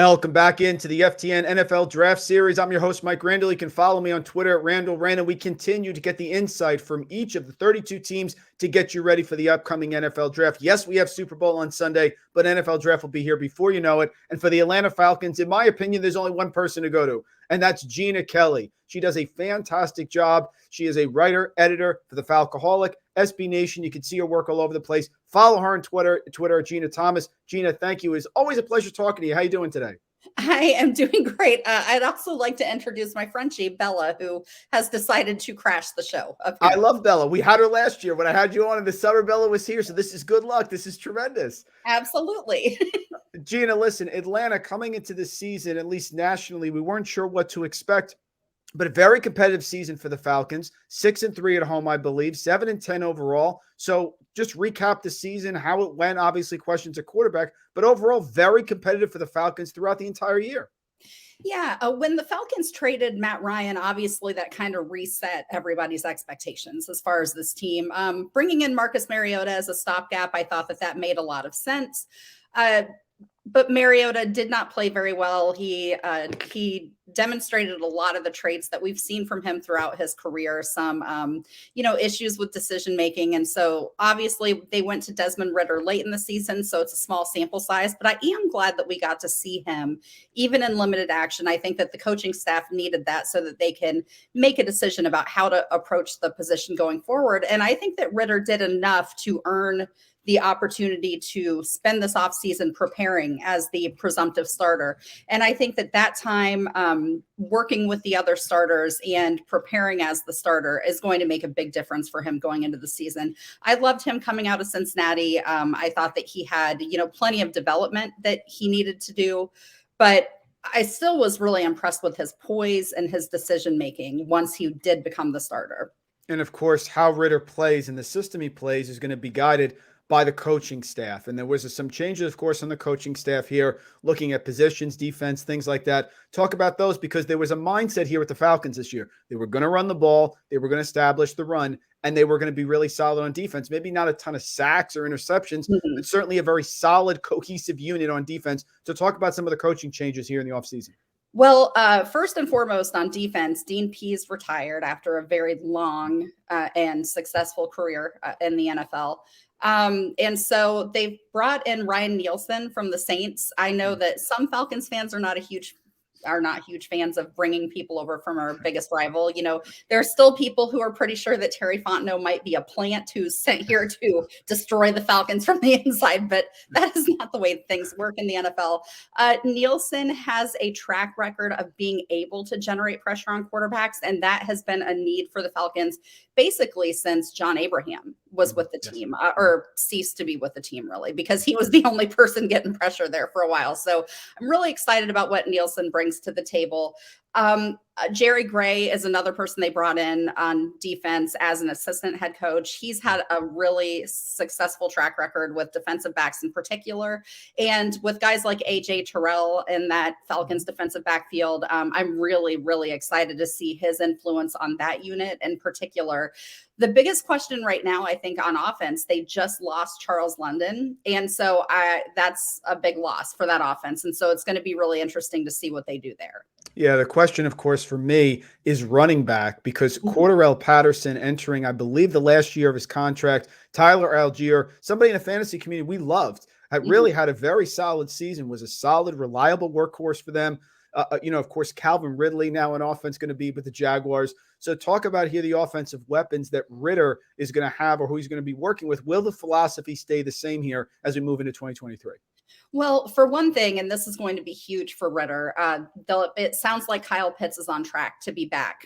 Welcome back into the FTN NFL Draft Series. I'm your host, Mike Randle. You can follow me on Twitter at Randle. We continue to get the insight from each of the 32 teams to get you ready for the upcoming NFL Draft. Yes, we have Super Bowl on Sunday, but NFL Draft will be here before you know it. And for the Atlanta Falcons, in my opinion, there's only one person to go to, and that's Jeanna Kelley. She does a fantastic job. She is a writer, editor for the Falcoholic, SB Nation. You can see her work all over the place. Follow her on Twitter at Jeanna Thomas. Jeanna, thank you. It's always a pleasure talking to you. How you doing today? I am doing great. I'd also like to introduce my Frenchie, Bella, who has decided to crash the show. I love Bella. We had her last year when I had you on in the summer. Bella was here, so this is good luck. This is tremendous. Absolutely. Jeanna, listen, Atlanta coming into this season, at least nationally, we weren't sure what to expect. But a very competitive season for the Falcons, 6-3 at home, I believe, 7-10 overall. So just recap the season, how it went. Obviously, questions at quarterback, but overall, very competitive for the Falcons throughout the entire year. Yeah, when the Falcons traded Matt Ryan, obviously that kind of reset everybody's expectations as far as this team. Bringing in Marcus Mariota as a stopgap, I thought that made a lot of sense. But Mariota did not play very well. He demonstrated a lot of the traits that we've seen from him throughout his career, some, issues with decision making. And so obviously they went to Desmond Ridder late in the season, so it's a small sample size. But I am glad that we got to see him even in limited action. I think that the coaching staff needed that so that they can make a decision about how to approach the position going forward. And I think that Ridder did enough to earn the opportunity to spend this offseason preparing as the presumptive starter. And I think that time working with the other starters and preparing as the starter is going to make a big difference for him going into the season. I loved him coming out of Cincinnati. I thought that he had, plenty of development that he needed to do, but I still was really impressed with his poise and his decision-making once he did become the starter. And of course, how Ridder plays and the system he plays is going to be guided by the coaching staff. And there was some changes, of course, on the coaching staff here, looking at positions, defense, things like that. Talk about those, because there was a mindset here with the Falcons this year. They were going to run the ball. They were going to establish the run, and they were going to be really solid on defense. Maybe not a ton of sacks or interceptions, but certainly a very solid, cohesive unit on defense. So talk about some of the coaching changes here in the offseason. Well, first and foremost on defense, Dean Pease retired after a very long and successful career in the NFL. And so they brought in Ryan Nielsen from the Saints. I know that some Falcons fans are not huge fans of bringing people over from our biggest rival. There are still people who are pretty sure that Terry Fontenot might be a plant who's sent here to destroy the Falcons from the inside, but that is not the way things work in the NFL. Nielsen has a track record of being able to generate pressure on quarterbacks, and that has been a need for the Falcons basically since John Abraham was with the team, or ceased to be with the team, really, because he was the only person getting pressure there for a while. So I'm really excited about what Nielsen brings to the table. Jerry Gray is another person they brought in on defense as an assistant head coach. He's had a really successful track record with defensive backs in particular, and with guys like AJ Terrell in that Falcons defensive backfield. I'm really, really excited to see his influence on that unit in particular. The biggest question right now, I think, on offense, they just lost Charles London. And so that's a big loss for that offense. And so it's going to be really interesting to see what they do there. Yeah, the question, of course, for me is running back, because Cordarrelle Patterson entering, I believe, the last year of his contract, Tyler Allgeier, somebody in the fantasy community we loved, really had a very solid season, was a solid, reliable workhorse for them. Of course, Calvin Ridley now in offense going to be with the Jaguars. So talk about here the offensive weapons that Ridder is going to have, or who he's going to be working with. Will the philosophy stay the same here as we move into 2023? Well, for one thing, and this is going to be huge for Ridder, it sounds like Kyle Pitts is on track to be back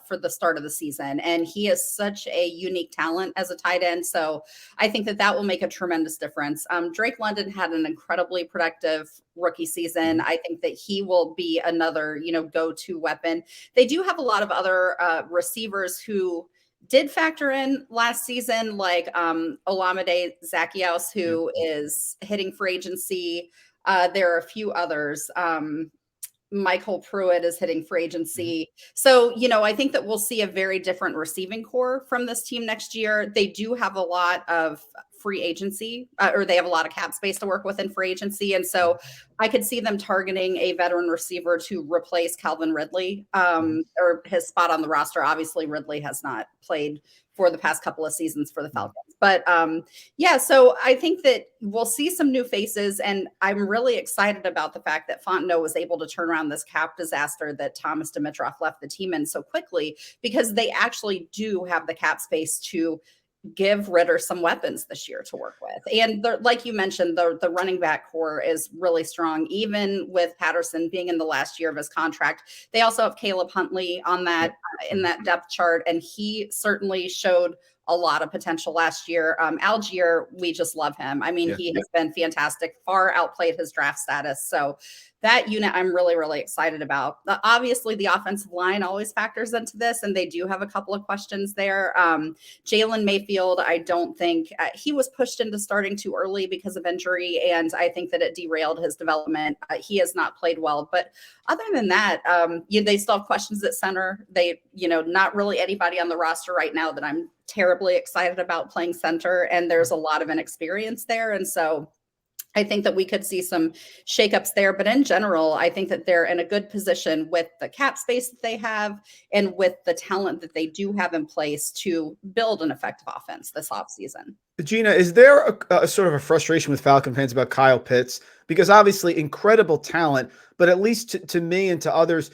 for the start of the season. And he is such a unique talent as a tight end. So I think that will make a tremendous difference. Drake London had an incredibly productive rookie season. I think that he will be another, go-to weapon. They do have a lot of other receivers who did factor in last season, like Olamide Zaccheaus, who is hitting free agency. There are a few others. Michael Pruitt is hitting free agency. So, I think that we'll see a very different receiving core from this team next year. They do have a lot of free agency, or they have a lot of cap space to work with in free agency. And so I could see them targeting a veteran receiver to replace Calvin Ridley, or his spot on the roster. Obviously, Ridley has not played for the past couple of seasons for the Falcons. But so I think that we'll see some new faces, and I'm really excited about the fact that Fontenot was able to turn around this cap disaster that Thomas Dimitroff left the team in so quickly, because they actually do have the cap space to give Ridder some weapons this year to work with. And like you mentioned, the running back core is really strong, even with Patterson being in the last year of his contract. They also have Caleb Huntley on that in that depth chart, and he certainly showed a lot of potential last year. Allgeier, we just love him. I mean, he has been fantastic, far outplayed his draft status. So that unit I'm really, really excited about. Obviously, the offensive line always factors into this, and they do have a couple of questions there. Jalen Mayfield, I don't think he was pushed into starting too early because of injury, and I think that it derailed his development. He has not played well, but other than that, they still have questions at center. They, not really anybody on the roster right now that I'm terribly excited about playing center, and there's a lot of inexperience there, and so I think that we could see some shakeups there. But in general, I think that they're in a good position with the cap space that they have and with the talent that they do have in place to build an effective offense this offseason. Jeanna, is there a sort of a frustration with Falcon fans about Kyle Pitts? Because obviously incredible talent, but at least to me and to others,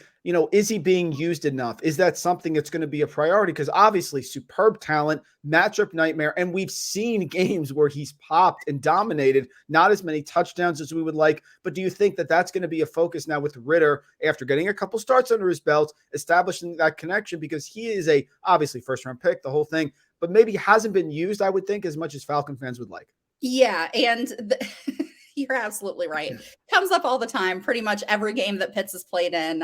is he being used enough? Is that something that's going to be a priority? Because obviously superb talent, matchup nightmare, and we've seen games where he's popped and dominated, not as many touchdowns as we would like. But do you think that that's going to be a focus now with Ridder after getting a couple starts under his belt, establishing that connection? Because he is obviously first-round pick, the whole thing, but maybe hasn't been used, I would think, as much as Falcon fans would like. Yeah, and you're absolutely right. Comes up all the time, pretty much every game that Pitts has played in.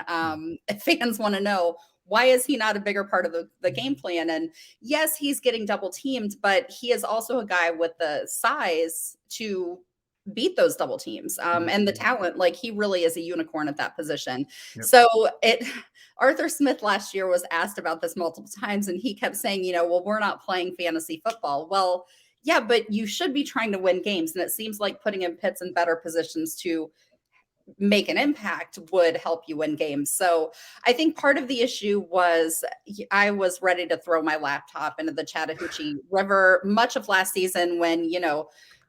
Fans want to know, why is he not a bigger part of the game plan? And yes, he's getting double teamed, but he is also a guy with the size to beat those double teams, and the talent. Like, he really is a unicorn at that position. Yep. So Arthur Smith last year was asked about this multiple times, and he kept saying, well, we're not playing fantasy football. Well, yeah, but you should be trying to win games. And it seems like putting in Pitts in better positions to make an impact would help you win games. So I think part of the issue was I was ready to throw my laptop into the Chattahoochee River much of last season when,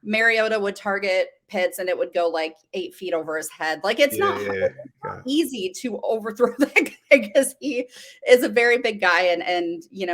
Mariota would target Pitts and it would go like 8 feet over his head. Like, it's not easy to overthrow that guy because he is a very big guy and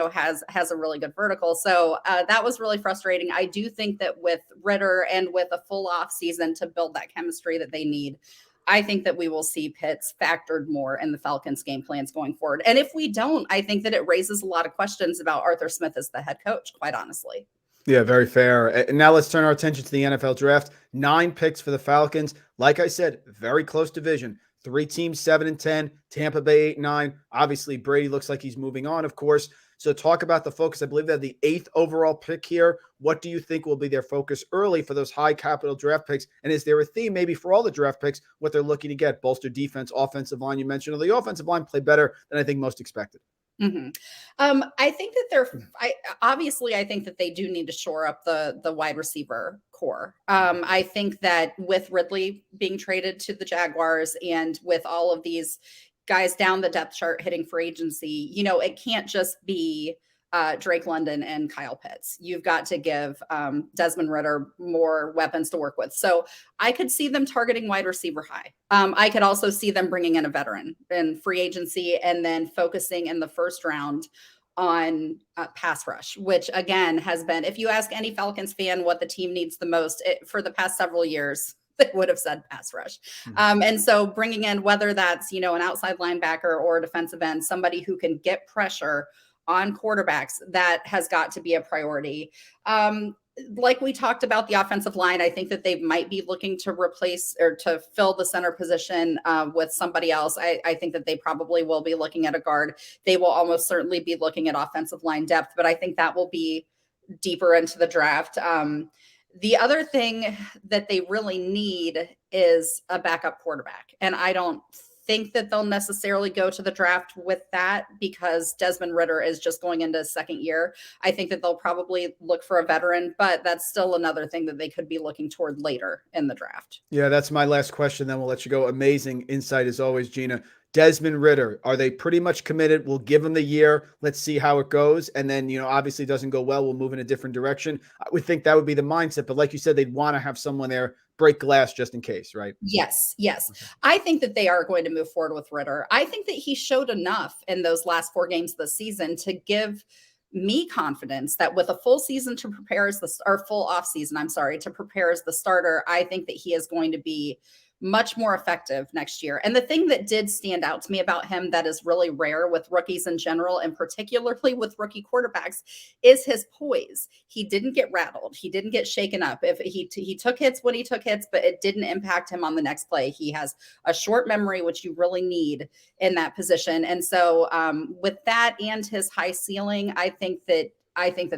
has a really good vertical. So that was really frustrating. I do think that with Ridder and with a full off season to build that chemistry that they need, I think that we will see Pitts factored more in the Falcons game plans going forward. And if we don't, I think that it raises a lot of questions about Arthur Smith as the head coach, quite honestly. Yeah, very fair. And now let's turn our attention to the NFL draft. 9 picks for the Falcons. Like I said, very close division. 3 teams, 7-10. Tampa Bay 8-9. Obviously, Brady looks like he's moving on, of course. So talk about the focus. I believe they have the 8th overall pick here. What do you think will be their focus early for those high capital draft picks? And is there a theme maybe for all the draft picks, what they're looking to get? Bolster defense, offensive line, you mentioned. The offensive line played better than I think most expected. Mm-hmm. I think that I think that they do need to shore up the wide receiver core. I think that with Ridley being traded to the Jaguars and with all of these guys down the depth chart hitting free agency, it can't just be Drake London and Kyle Pitts. You've got to give Desmond Ridder more weapons to work with. So I could see them targeting wide receiver high. I could also see them bringing in a veteran in free agency and then focusing in the first round on pass rush, which again has been, if you ask any Falcons fan what the team needs the most for the past several years, they would have said pass rush. And so bringing in, whether that's, an outside linebacker or a defensive end, somebody who can get pressure on quarterbacks, that has got to be a priority. Like we talked about the offensive line, I think that they might be looking to replace or to fill the center position with somebody else. I think that they probably will be looking at a guard. They will almost certainly be looking at offensive line depth, but I think that will be deeper into the draft. The other thing that they really need is a backup quarterback. And I don't think that they'll necessarily go to the draft with that because Desmond Ridder is just going into his second year. I think that they'll probably look for a veteran, but that's still another thing that they could be looking toward later in the draft. Yeah, that's my last question. Then we'll let you go. Amazing insight as always, Jeanna. Desmond Ridder, are they pretty much committed? We'll give him the year. Let's see how it goes. And then, obviously it doesn't go well, we'll move in a different direction. I would think that would be the mindset. But like you said, they'd want to have someone there, break glass just in case, right? Yes. I think that they are going to move forward with Ridder. I think that he showed enough in those last 4 games of the season to give me confidence that with a full season to prepare full off season, to prepare as the starter, I think that he is going to be much more effective next year. And the thing that did stand out to me about him that is really rare with rookies in general, and particularly with rookie quarterbacks, is his poise. He didn't get rattled. He didn't get shaken up. If he took hits when he took hits, but it didn't impact him on the next play. He has a short memory, which you really need in that position. And so with that and his high ceiling, I think that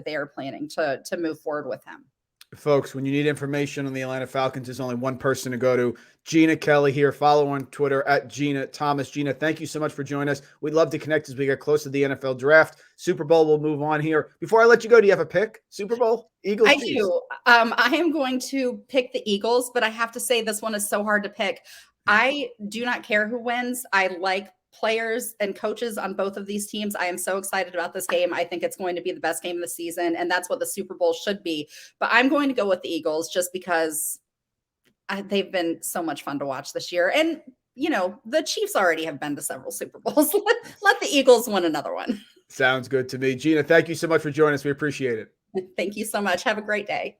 they are planning to move forward with him. Folks, when you need information on the Atlanta Falcons, there's only one person to go to. Jeanna Kelley here. Follow on Twitter at Jeanna Thomas. Jeanna, thank you so much for joining us. We'd love to connect as we get close to the NFL draft. Super Bowl, we'll move on here. Before I let you go, do you have a pick? Super Bowl? Eagles? I do. I am going to pick the Eagles, but I have to say this one is so hard to pick. I do not care who wins. I like players and coaches on both of these teams. I am so excited about this game. I think it's going to be the best game of the season, and that's what the Super Bowl should be. But I'm going to go with the Eagles just because they've been so much fun to watch this year. And, the Chiefs already have been to several Super Bowls. Let the Eagles win another one. Sounds good to me. Jeanna, thank you so much for joining us. We appreciate it. Thank you so much. Have a great day.